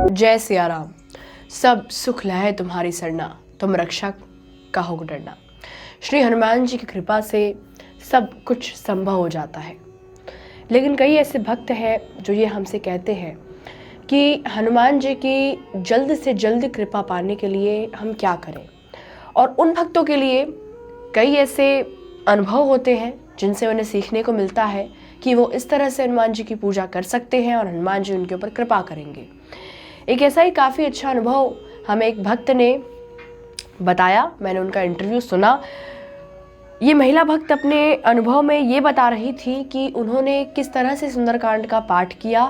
जय सिया राम। सब सुख लहे तुम्हारी सरना, तुम रक्षक कहो डरना। श्री हनुमान जी की कृपा से सब कुछ संभव हो जाता है। लेकिन कई ऐसे भक्त हैं जो ये हमसे कहते हैं कि हनुमान जी की जल्द से जल्द कृपा पाने के लिए हम क्या करें। और उन भक्तों के लिए कई ऐसे अनुभव होते हैं जिनसे उन्हें सीखने को मिलता है कि वो इस तरह से हनुमान जी की पूजा कर सकते हैं और हनुमान जी उनके ऊपर कृपा करेंगे। एक ऐसा ही काफ़ी अच्छा अनुभव हमें एक भक्त ने बताया। मैंने उनका इंटरव्यू सुना। ये महिला भक्त अपने अनुभव में ये बता रही थी कि उन्होंने किस तरह से सुंदरकांड का पाठ किया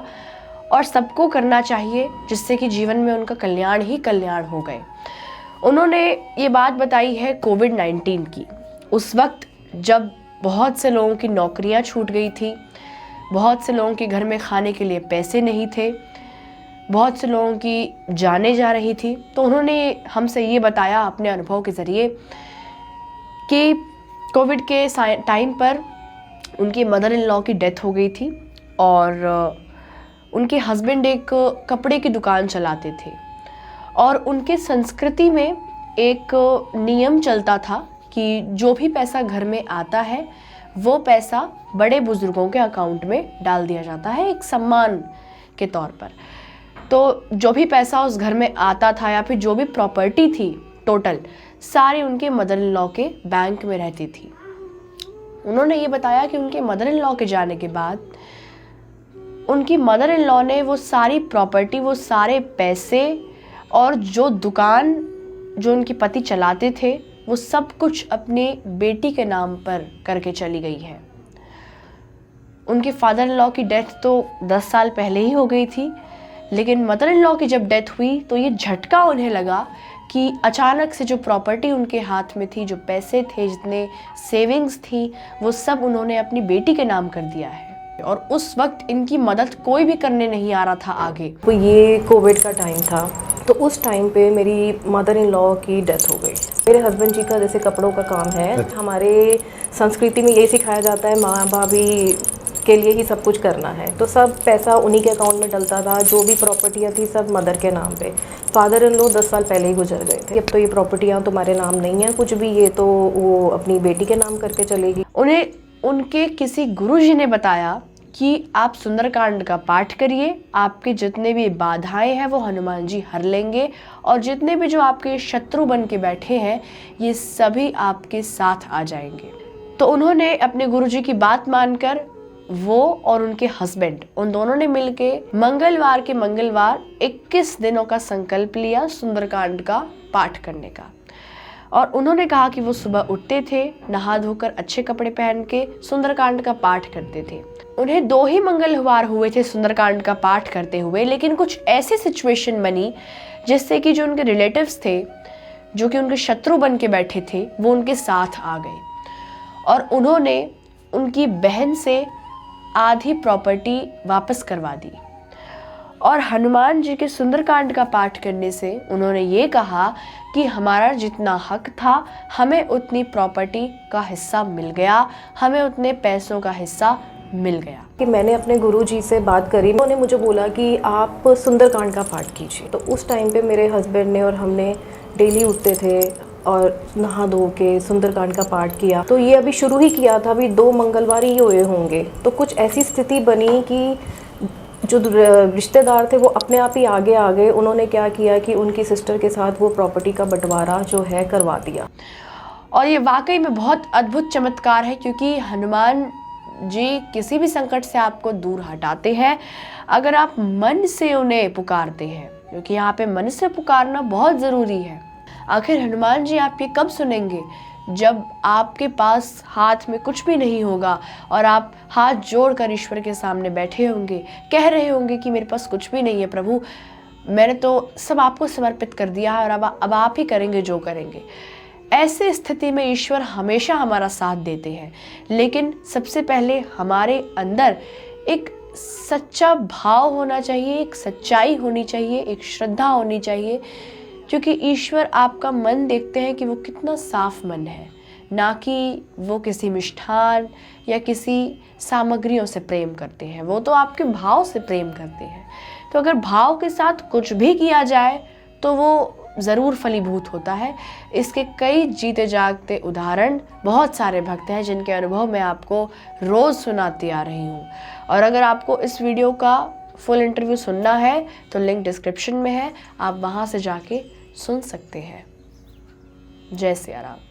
और सबको करना चाहिए, जिससे कि जीवन में उनका कल्याण ही कल्याण हो गए। उन्होंने ये बात बताई है कोविड-19 की। उस वक्त जब बहुत से लोगों की नौकरियां छूट गई थी, बहुत से लोगों के घर में खाने के लिए पैसे नहीं थे, बहुत से लोगों की जाने जा रही थी, तो उन्होंने हमसे ये बताया अपने अनुभव के ज़रिए कि कोविड के टाइम पर उनकी मदर इन लॉ की डेथ हो गई थी और उनके हस्बैंड एक कपड़े की दुकान चलाते थे और उनके संस्कृति में एक नियम चलता था कि जो भी पैसा घर में आता है वो पैसा बड़े बुजुर्गों के अकाउंट में डाल दिया जाता है, एक सम्मान के तौर पर। तो जो भी पैसा उस घर में आता था या फिर जो भी प्रॉपर्टी थी टोटल सारी उनके मदर इन लॉ के बैंक में रहती थी। उन्होंने ये बताया कि उनके मदर इन लॉ के जाने के बाद उनकी मदर इन लॉ ने वो सारी प्रॉपर्टी, वो सारे पैसे और जो दुकान जो उनके पति चलाते थे वो सब कुछ अपनी बेटी के नाम पर करके चली गई है। उनके फादर इन लॉ की डेथ तो 10 साल पहले ही हो गई थी, लेकिन मदर इन लॉ की जब डेथ हुई तो ये झटका उन्हें लगा कि अचानक से जो प्रॉपर्टी उनके हाथ में थी, जो पैसे थे, जितने सेविंग्स थी, वो सब उन्होंने अपनी बेटी के नाम कर दिया है। और उस वक्त इनकी मदद कोई भी करने नहीं आ रहा था आगे। तो ये कोविड का टाइम था, तो उस टाइम पे मेरी मदर इन लॉ की डेथ हो गई। मेरे हस्बैंड जी का जैसे कपड़ों का काम है, हमारे संस्कृति में यही सिखाया जाता है माँ भाभी के लिए ही सब कुछ करना है, तो सब पैसा उन्हीं के अकाउंट में डलता था। जो भी प्रॉपर्टियाँ थी सब मदर के नाम पे। फादर इन लॉ 10 साल पहले ही गुजर गए थे। अब तो ये प्रॉपर्टियाँ तुम्हारे नाम नहीं है कुछ भी, ये तो वो अपनी बेटी के नाम करके चलेगी। उन्हें उनके किसी गुरुजी ने बताया कि आप सुंदरकांड का पाठ करिए, आपके जितने भी बाधाएं हैं वो हनुमान जी हर लेंगे और जितने भी जो आपके शत्रु बन के बैठे हैं ये सभी आपके साथ आ जाएंगे। तो उन्होंने अपने गुरुजी की बात मानकर वो और उनके हस्बैंड उन दोनों ने मिलके मंगलवार के मंगलवार 21 दिनों का संकल्प लिया सुंदरकांड का पाठ करने का। और उन्होंने कहा कि वो सुबह उठते थे, नहा धोकर अच्छे कपड़े पहन के सुंदरकांड का पाठ करते थे। उन्हें 2 ही मंगलवार हुए थे सुंदरकांड का पाठ करते हुए, लेकिन कुछ ऐसी सिचुएशन बनी जिससे कि जो उनके रिलेटिव्स थे, जो कि उनके शत्रु बन के बैठे थे, वो उनके साथ आ गए और उन्होंने उनकी बहन से आधी प्रॉपर्टी वापस करवा दी। और हनुमान जी के सुंदरकांड का पाठ करने से उन्होंने ये कहा कि हमारा जितना हक था हमें उतनी प्रॉपर्टी का हिस्सा मिल गया, हमें उतने पैसों का हिस्सा मिल गया। कि मैंने अपने गुरुजी से बात करी, उन्होंने मुझे बोला कि आप सुंदरकांड का पाठ कीजिए। तो उस टाइम पे मेरे हस्बैंड ने और हमने डेली उठते थे और नहा धो के सुंदरकांड का पाठ किया। तो ये अभी शुरू ही किया था, अभी 2 मंगलवार ही हुए होंगे। तो कुछ ऐसी स्थिति बनी कि जो रिश्तेदार थे वो अपने आप ही आगे आ गए। उन्होंने क्या किया कि उनकी सिस्टर के साथ वो प्रॉपर्टी का बंटवारा जो है करवा दिया। और ये वाकई में बहुत अद्भुत चमत्कार है, क्योंकि हनुमान जी किसी भी संकट से आपको दूर हटाते हैं अगर आप मन से उन्हें पुकारते हैं, क्योंकि यहाँ पे मन से पुकारना बहुत ज़रूरी है। आखिर हनुमान जी आपकी कब सुनेंगे? जब आपके पास हाथ में कुछ भी नहीं होगा और आप हाथ जोड़कर ईश्वर के सामने बैठे होंगे, कह रहे होंगे कि मेरे पास कुछ भी नहीं है प्रभु, मैंने तो सब आपको समर्पित कर दिया है और अब आप ही करेंगे जो करेंगे। ऐसे स्थिति में ईश्वर हमेशा हमारा साथ देते हैं, लेकिन सबसे पहले हमारे अंदर एक सच्चा भाव होना चाहिए, एक सच्चाई होनी चाहिए, एक श्रद्धा होनी चाहिए, क्योंकि ईश्वर आपका मन देखते हैं कि वो कितना साफ मन है, ना कि वो किसी मिष्ठान या किसी सामग्रियों से प्रेम करते हैं। वो तो आपके भाव से प्रेम करते हैं। तो अगर भाव के साथ कुछ भी किया जाए तो वो ज़रूर फलीभूत होता है। इसके कई जीते जागते उदाहरण बहुत सारे भक्त हैं जिनके अनुभव मैं आपको रोज़ सुनाती आ रही हूँ। और अगर आपको इस वीडियो का फुल इंटरव्यू सुनना है तो लिंक डिस्क्रिप्शन में है, आप वहाँ से जाके सुन सकते हैं। जय सिया राम।